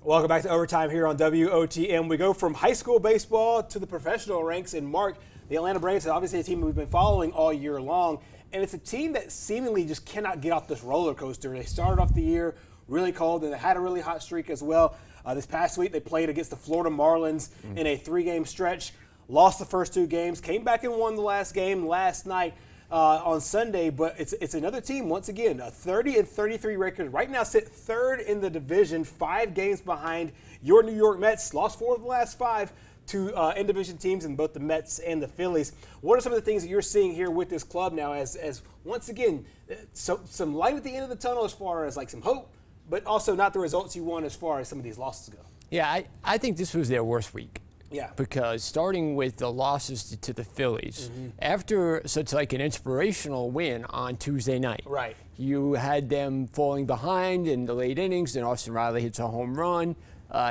Welcome back to Overtime here on WOTM. We go from high school baseball to the professional ranks. And Mark, the Atlanta Braves is obviously a team we've been following all year long. And it's a team that seemingly just cannot get off this roller coaster. They started off the year really cold, and they had a really hot streak as well. This past week, they played against the Florida Marlins in a 3-game stretch. Lost the first 2 games, came back and won the last game last night on Sunday. But it's another team, once again, a 30-33 record. Right now sit 3rd in the division, 5 games behind your New York Mets. Lost 4 of the last 5 to in-division teams in both the Mets and the Phillies. What are some of the things that you're seeing here with this club now as once again, some light at the end of the tunnel as far as like some hope, but also not the results you want as far as some of these losses go? Yeah, I think this was their worst week. Yeah. Because starting with the losses to the Phillies, after such like an inspirational win on Tuesday night, right, you had them falling behind in the late innings, and Austin Riley hits a home run.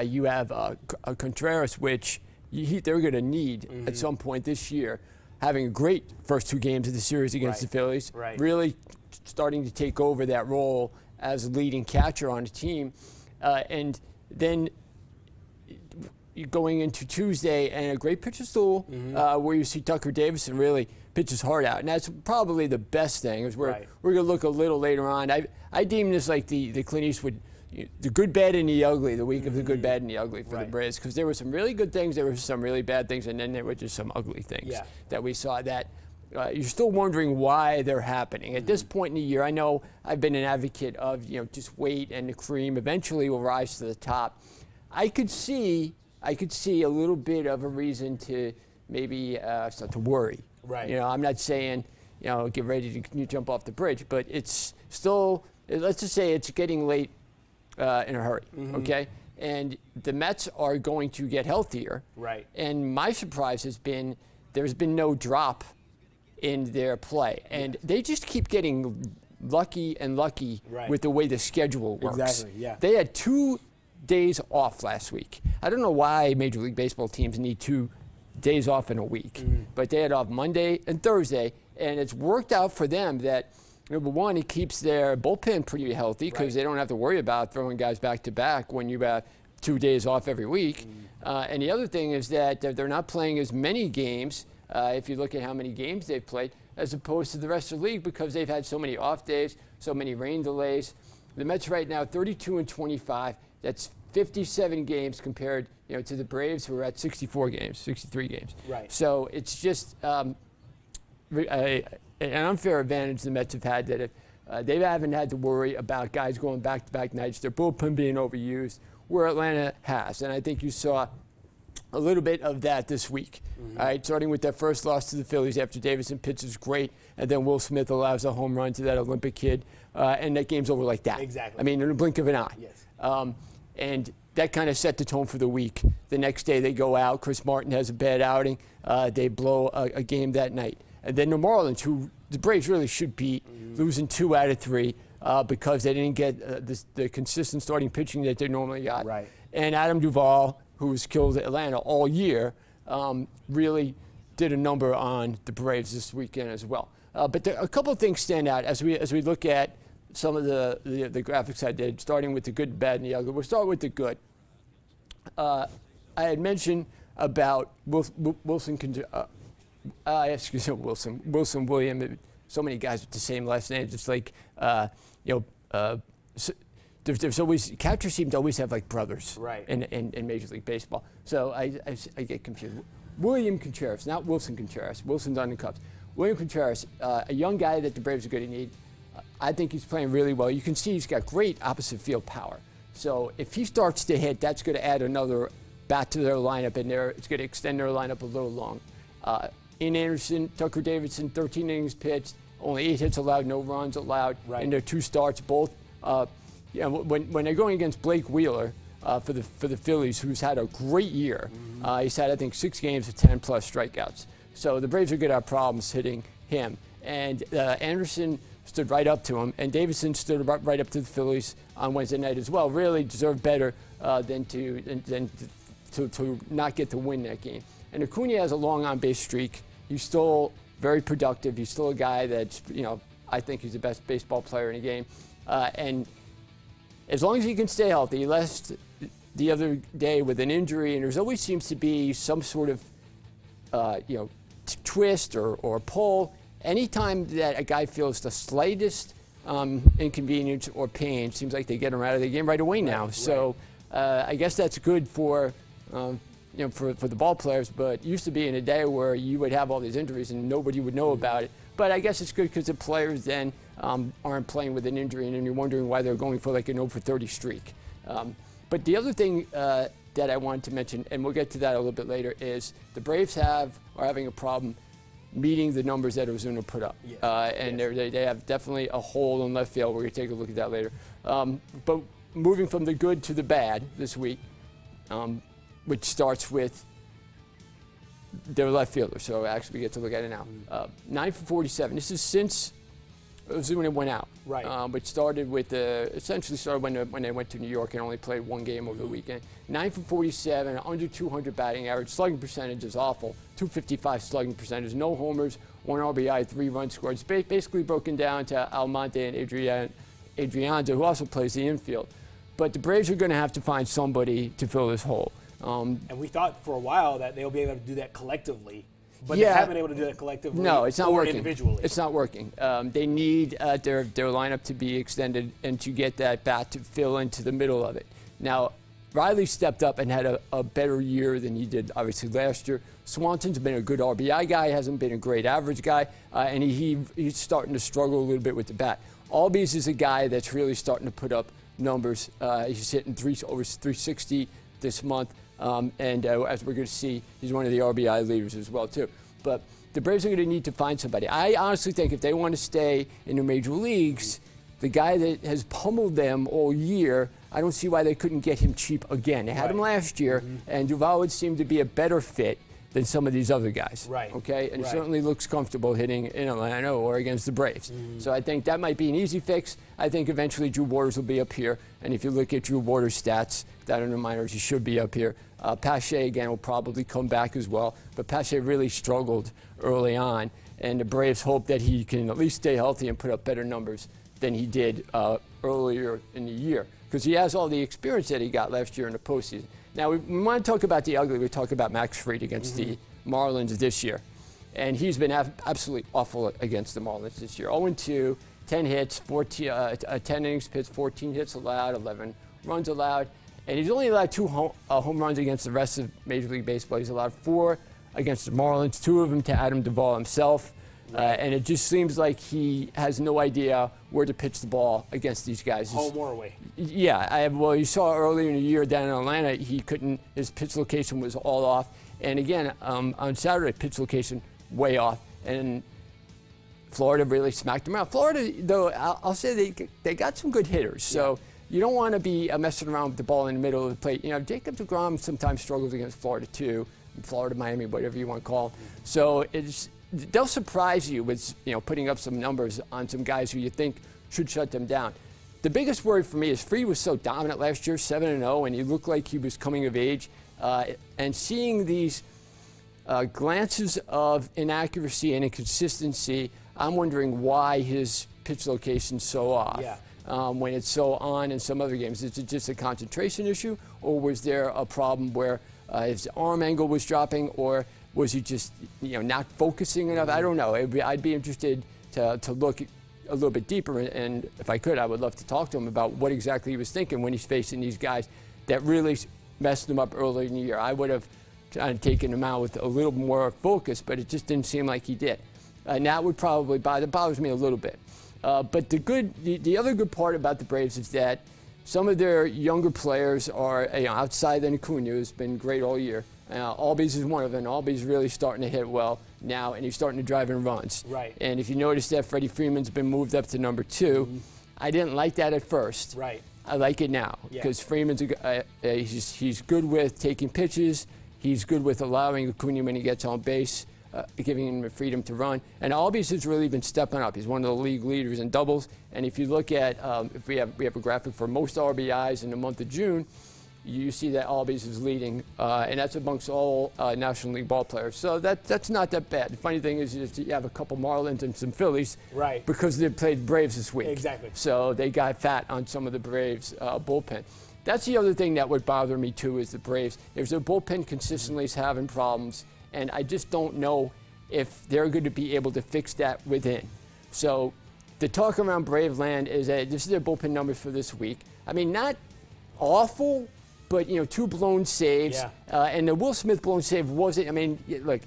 You have a Contreras, which they're going to need at some point this year, having a great first 2 games of the series against the Phillies, really starting to take over that role as a leading catcher on the team. And then going into Tuesday, and a great pitcher's duel where you see Tucker Davidson really pitch his heart out. And that's probably the best thing. Is we're going to look a little later on. I deem this like the Clint Eastwood, the good, bad, and the ugly, the week of the good, bad, and the ugly for the Braves, because there were some really good things, there were some really bad things, and then there were just some ugly things that we saw that you're still wondering why they're happening. At this point in the year, I know I've been an advocate of, just wait and the cream eventually will rise to the top. I could see a little bit of a reason to maybe start to worry. Right. I'm not saying, get ready to jump off the bridge, but it's still, let's just say it's getting late in a hurry, okay? And the Mets are going to get healthier. Right. And my surprise has been there's been no drop in their play. And they just keep getting lucky and lucky with the way the schedule works. Exactly, yeah. They had 2 days off last week. I don't know why Major League Baseball teams need 2 days off in a week, but they had off Monday and Thursday, and it's worked out for them that, number one, it keeps their bullpen pretty healthy because they don't have to worry about throwing guys back to back when you have 2 days off every week. And the other thing is that they're not playing as many games, if you look at how many games they've played, as opposed to the rest of the league, because they've had so many off days, so many rain delays. The Mets right now 32-25. That's 57 games compared, to the Braves, who are at 64 games, 63 games. Right. So it's just an unfair advantage the Mets have had, that if they haven't had to worry about guys going back-to-back nights, their bullpen being overused, where Atlanta has. And I think you saw a little bit of that this week. All right, starting with that first loss to the Phillies after Davidson pitches great, and then Will Smith allows a home run to that Olympic kid, and that game's over like that. Exactly. I mean, in a blink of an eye. Yes. And that kind of set the tone for the week. The next day they go out. Chris Martin has a bad outing. They blow a game that night. And then the Marlins, who the Braves really should beat, losing 2 out of 3 because they didn't get the consistent starting pitching that they normally got. Right. And Adam Duvall, who's killed Atlanta all year, really did a number on the Braves this weekend as well. But a couple of things stand out as we look at some of the graphics I did, starting with the good, bad, and the ugly. We'll start with the good. I had mentioned about Wilson William. So many guys with the same last name. It's like, there's always, catchers seem to always have like brothers in Major League Baseball. So I get confused. William Contreras, not Wilson Contreras. Wilson's on the Cubs. William Contreras, a young guy that the Braves are going to need. I think he's playing really well. You can see he's got great opposite field power. So if he starts to hit, that's going to add another bat to their lineup, and it's going to extend their lineup a little long. In Anderson, Tucker Davidson, 13 innings pitched, only 8 hits allowed, no runs allowed in their 2 starts. Both, when they're going against Blake Wheeler for the Phillies, who's had a great year, he's had, I think, 6 games of 10-plus strikeouts. So the Braves are going to have problems hitting him. And Anderson stood right up to him, and Davidson stood right up to the Phillies on Wednesday night as well. Really deserved better than to not get to win that game. And Acuna has a long on-base streak. He's still very productive. He's still a guy that's, I think he's the best baseball player in the game. And as long as he can stay healthy, the other day with an injury, and there's always seems to be some sort of twist or pull. Anytime that a guy feels the slightest inconvenience or pain, seems like they get him out of the game right away now. So I guess that's good for for the ball players, but it used to be in a day where you would have all these injuries and nobody would know about it. But I guess it's good because the players then aren't playing with an injury, and then you're wondering why they're going for like an 0-for-30 streak. But the other thing that I wanted to mention, and we'll get to that a little bit later, is the Braves are having a problem meeting the numbers that Ozuna put up. And they have definitely a hole in left field. We're going to take a look at that later. But moving from the good to the bad this week, which starts with their left fielder. So actually we get to look at it now. 9 for 47. This is since Ozuna went out. Which started with essentially started when they went to New York and only played one game over the weekend. 9 for 47, under 200 batting average. Slugging percentage is awful. 255 slugging percentage. No homers, 1 RBI, 3 runs scored. It's basically broken down to Almonte and Adrianza, who also plays the infield. But the Braves are going to have to find somebody to fill this hole. And we thought for a while that they'll be able to do that collectively. But they haven't been able to do that collectively. No, it's not working. Individually. It's not working. They need their lineup to be extended and to get that bat to fill into the middle of it. Now, Riley stepped up and had a better year than he did, obviously, last year. Swanson's been a good RBI guy, hasn't been a great average guy, and he's starting to struggle a little bit with the bat. Albies is a guy that's really starting to put up numbers. He's hitting over 360 this month. And as we're going to see, he's one of the RBI leaders as well, too. But the Braves are going to need to find somebody. I honestly think if they want to stay in the major leagues, the guy that has pummeled them all year, I don't see why they couldn't get him cheap again. They had him last year, and Duvall would seem to be a better fit than some of these other guys. Okay? And he certainly looks comfortable hitting in Atlanta or against the Braves. So I think that might be an easy fix. I think eventually Drew Waters will be up here. And if you look at Drew Waters' stats, that in the minors, he should be up here. Pache, again, will probably come back as well. But Pache really struggled early on. And the Braves hope that he can at least stay healthy and put up better numbers than he did earlier in the year. Because he has all the experience that he got last year in the postseason. Now, we want to talk about the ugly. We talk about Max Fried against the Marlins this year. And he's been absolutely awful against the Marlins this year. 0-2, 10 hits, 10 innings pitched, 14 hits allowed, 11 runs allowed. And he's only allowed 2 home runs against the rest of Major League Baseball. He's allowed 4 against the Marlins, 2 of them to Adam Duvall himself. And it just seems like he has no idea where to pitch the ball against these guys. Home or away. Yeah, well, you saw earlier in the year down in Atlanta, his pitch location was all off. And again, on Saturday, pitch location way off. And Florida really smacked him out. Florida, though, I'll say they got some good hitters. So you don't want to be messing around with the ball in the middle of the plate. You know, Jacob deGrom sometimes struggles against Florida, too. Florida, Miami, whatever you want to call them. So they'll surprise you with putting up some numbers on some guys who you think should shut them down. The biggest worry for me is Fried was so dominant last year, 7-0, and he looked like he was coming of age. And seeing these glances of inaccuracy and inconsistency, I'm wondering why his pitch location's so off. When it's so on in some other games. Is it just a concentration issue, or was there a problem where his arm angle was dropping, or was he just not focusing enough? I don't know. I'd be interested to look a little bit deeper, and if I could, I would love to talk to him about what exactly he was thinking when he's facing these guys that really messed him up early in the year. I would have kind of taken him out with a little more focus, but it just didn't seem like he did. And that would probably bothers me a little bit. But the other good part about the Braves is that some of their younger players are outside than Acuna, who's been great all year. Albies is one of them. Albies really starting to hit well now, and he's starting to drive in runs. And if you notice that Freddie Freeman's been moved up to number 2, I didn't like that at first. I like it now because Freeman's he's good with taking pitches. He's good with allowing Acuna when he gets on base, giving him the freedom to run. And Albies has really been stepping up. He's one of the league leaders in doubles. And if you look at, if we have a graphic for most RBIs in the month of June, you see that Albies is leading, and that's amongst all National League ball players. So that's not that bad. The funny thing is you have a couple Marlins and some Phillies because they played Braves this week. So they got fat on some of the Braves bullpen. That's the other thing that would bother me too is the Braves. There's their bullpen consistently is having problems, and I just don't know if they're going to be able to fix that within. So the talk around Brave land is that this is their bullpen numbers for this week. I mean, not awful, but 2 blown saves. Yeah. And the Will Smith blown save wasn't, I mean, look,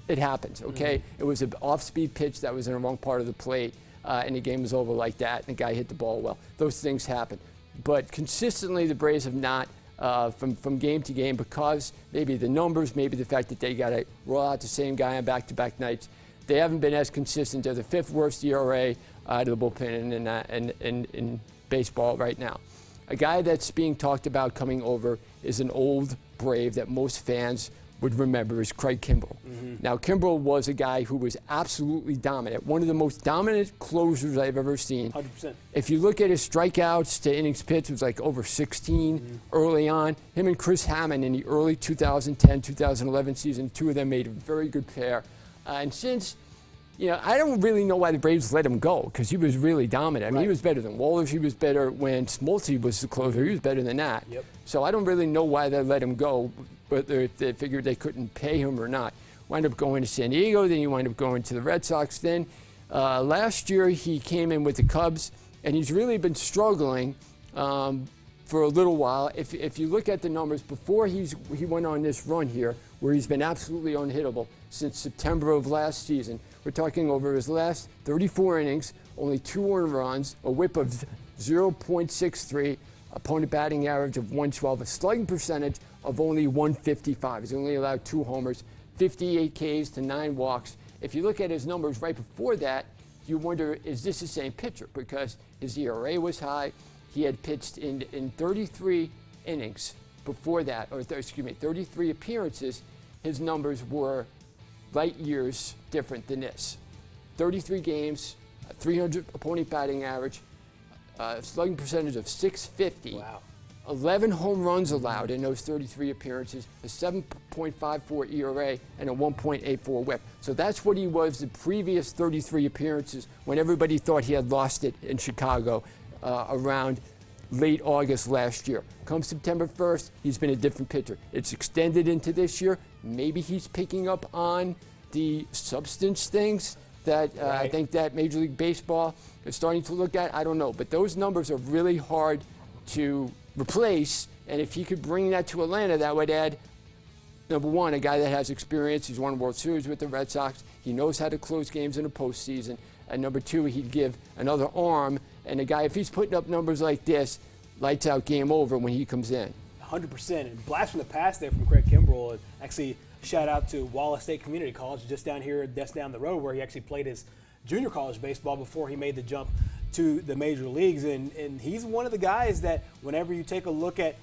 it happens, okay? It was an off-speed pitch that was in the wrong part of the plate, and the game was over like that, and the guy hit the ball well. Those things happen. But consistently, the Braves have not, from game to game, because maybe the numbers, maybe the fact that they got to roll out the same guy on back-to-back nights, they haven't been as consistent. They're the 5th worst ERA out of the bullpen in baseball right now. A guy that's being talked about coming over is an old Brave that most fans would remember is Craig Kimbrel. Now, Kimbrel was a guy who was absolutely dominant, one of the most dominant closers I've ever seen. 100%. If you look at his strikeouts to innings pitched, it was like over 16 early on. Him and Chris Hammond in the early 2010-2011 season, 2 of them made a very good pair. And since, I don't really know why the Braves let him go, because he was really dominant. I mean, he was better than Walters. He was better when Smoltz was the closer. He was better than that. Yep. So I don't really know why they let him go, whether they figured they couldn't pay him or not. Wound up going to San Diego, then he wound up going to the Red Sox. Then last year he came in with the Cubs, and he's really been struggling for a little while. If you look at the numbers, before he went on this run here, where he's been absolutely unhittable since September of last season, we're talking over his last 34 innings, only 2 earned runs, a whip of 0.63, opponent batting average of 112, a slugging percentage of only 155. He's only allowed 2 homers, 58 Ks to 9 walks. If you look at his numbers right before that, you wonder, is this the same pitcher? Because his ERA was high. He had pitched in 33 innings before that, or 33 appearances. His numbers were light years different than this. 33 games, 300 opponent batting average, slugging percentage of 650. Wow. 11 home runs allowed in those 33 appearances, a 7.54 ERA, and a 1.84 whip. So that's what he was the previous 33 appearances when everybody thought he had lost it in Chicago around late August last year. Come September 1st, he's been a different pitcher. It's extended into this year. Maybe he's picking up on the substance things that I think that Major League Baseball is starting to look at. I don't know, but those numbers are really hard to replace, and if he could bring that to Atlanta, that would add, number one, a guy that has experience. He's won World Series with the Red Sox. He knows how to close games in the postseason. And number two, he'd give another arm, and a guy, if he's putting up numbers like this, lights out, game over when he comes in. 100%. And blast from the past there from Craig Kimbrel. And actually, shout out to Wallace State Community College, just down here, just down the road, where he actually played his junior college baseball before he made the jump to the major leagues. And he's one of the guys that whenever you take a look at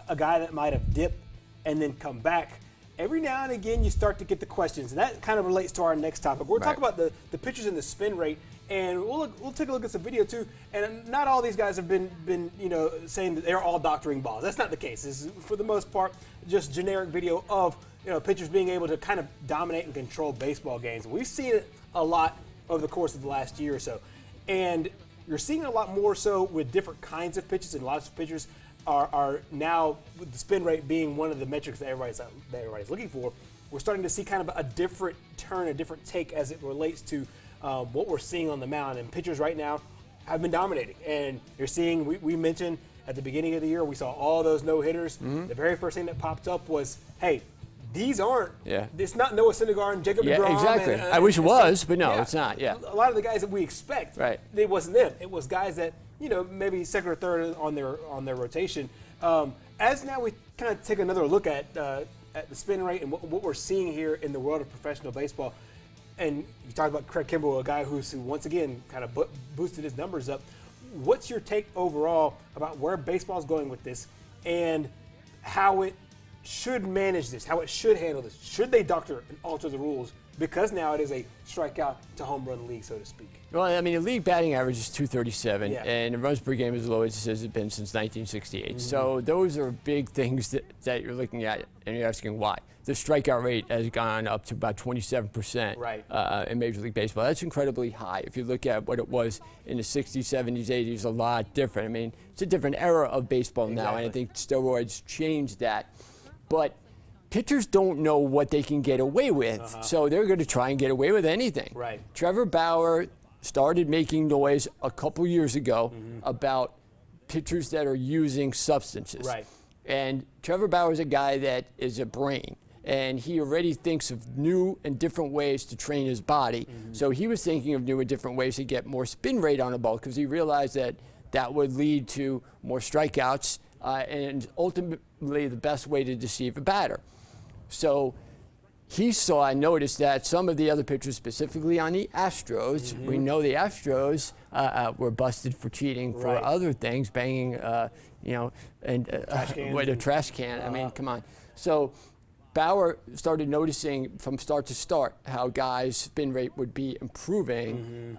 a guy that might have dipped and then come back, every now and again you start to get the questions. And that kind of relates to our next topic. We're talking about the pitches and the spin rate. And we'll take a look at some video too. And not all these guys have been saying that they're all doctoring balls. That's not the case. This is, for the most part, just generic video of pitchers being able to kind of dominate and control baseball games. We've seen it a lot over the course of the last year or so. And you're seeing it a lot more so with different kinds of pitches, and a lot of pitchers are now, with the spin rate being one of the metrics that everybody's looking for, we're starting to see kind of a different turn, a different take as it relates to what we're seeing on the mound. And pitchers right now have been dominating. And you're seeing, we mentioned at the beginning of the year, we saw all those no-hitters. The very first thing that popped up was, hey, these aren't, it's not Noah Syndergaard and Jacob DeGrom. Exactly. I wish it was, but no, it's not. Yeah. A lot of the guys that we expect, it wasn't them. It was guys that, maybe second or third on their rotation. As now we kind of take another look at the spin rate and what we're seeing here in the world of professional baseball. And you talk about Craig Kimbrel, a guy who once again kind of boosted his numbers up. What's your take overall about where baseball is going with this and how it should manage this, how it should handle this? Should they doctor and alter the rules because now it is a strikeout to home run league, so to speak. Well, I mean, the league batting average is 237, Yeah. and the runs per game is as low as it's been since 1968. So those are big things that you're looking at, and you're asking why. The strikeout rate has gone up to about 27% in Major League Baseball. That's incredibly high. If you look at what it was in the 60s, 70s, 80s, a lot different. I mean, it's a different era of baseball now, and I think steroids changed that. But pitchers don't know what they can get away with, so they're going to try and get away with anything. Right. Trevor Bauer started making noise a couple years ago about pitchers that are using substances. Right. And Trevor Bauer is a guy that is a brain, and he already thinks of new and different ways to train his body. So he was thinking of new and different ways to get more spin rate on a ball because he realized that that would lead to more strikeouts and ultimately the best way to deceive a batter. So he saw and noticed that some of the other pitchers, specifically on the Astros, we know the Astros were busted for cheating for other things, banging, with a trash can. I mean, come on. So Bauer started noticing from start to start how guys' spin rate would be improving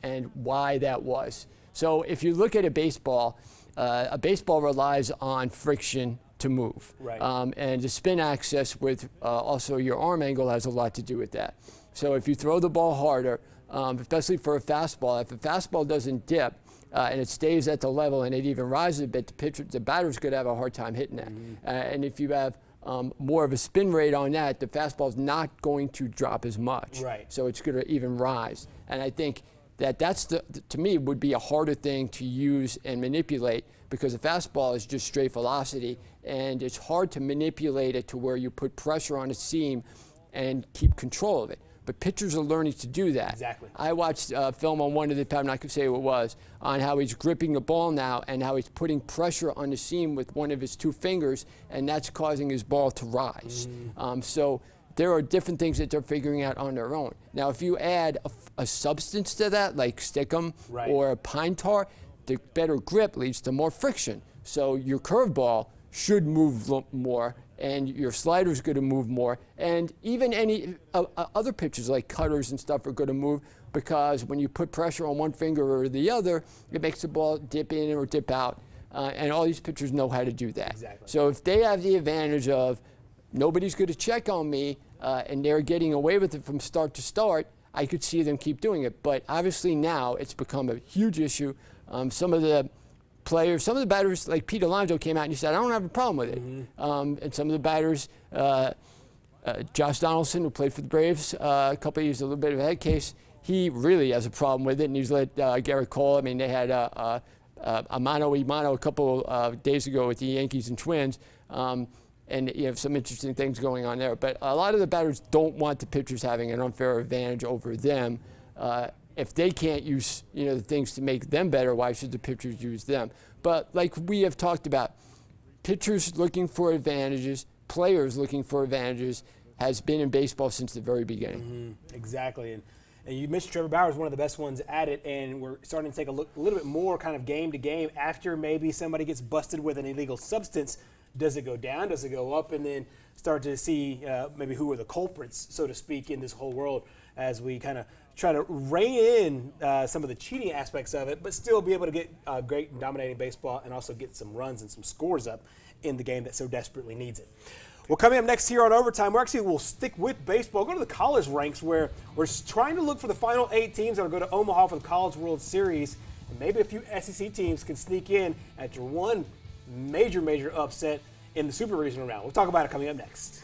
and why that was. So if you look at a baseball relies on friction to move. And the spin axis with also your arm angle has a lot to do with that. So if you throw the ball harder, especially for a fastball, if a fastball doesn't dip and it stays at the level and it even rises a bit, the batter's going to have a hard time hitting that. And if you have more of a spin rate on that, the fastball's not going to drop as much. So it's going to even rise. And I think that's to me would be a harder thing to use and manipulate because a fastball is just straight velocity and it's hard to manipulate it to where you put pressure on a seam and keep control of it. But pitchers are learning to do that. Exactly. I watched film on one of the time, I'm not going to say who it was, on how he's gripping the ball now and how he's putting pressure on the seam with one of his two fingers, and that's causing his ball to rise. So there are different things that they're figuring out on their own. Now, if you add a substance to that, like stickum or pine tar, the better grip leads to more friction. So your curveball should move more, and your slider's going to move more, and even any other pitches like cutters and stuff are going to move because when you put pressure on one finger or the other, it makes the ball dip in or dip out, and all these pitchers know how to do that. So if they have the advantage of nobody's going to check on me, and they're getting away with it from start to start, I could see them keep doing it. But obviously now it's become a huge issue. Some of the players, some of the batters, like Pete Alonso came out and he said, I don't have a problem with it. And some of the batters, Josh Donaldson, who played for the Braves a couple of years, a little bit of a head case, he really has a problem with it, and he's let Gerhard Cole. I mean, they had a mano-a-mano a couple of days ago with the Yankees and Twins, and you have some interesting things going on there. But a lot of the batters don't want the pitchers having an unfair advantage over them. If they can't use the things to make them better, why should the pitchers use them? But like we have talked about, pitchers looking for advantages, players looking for advantages, has been in baseball since the very beginning. Exactly. And you mentioned Trevor Bauer is one of the best ones at it, and we're starting to take a look a little bit more kind of game to game after maybe somebody gets busted with an illegal substance. Does it go down? Does it go up? And then start to see maybe who are the culprits, so to speak, in this whole world as we kind of try to rein in some of the cheating aspects of it, but still be able to get great and dominating baseball and also get some runs and some scores up in the game that so desperately needs it. Well, coming up next here on Overtime, we'll stick with baseball. Go to the college ranks where we're trying to look for the final 8 teams that will go to Omaha for the College World Series. And maybe a few SEC teams can sneak in after one major upset in the Super Regional round. We'll talk about it coming up next.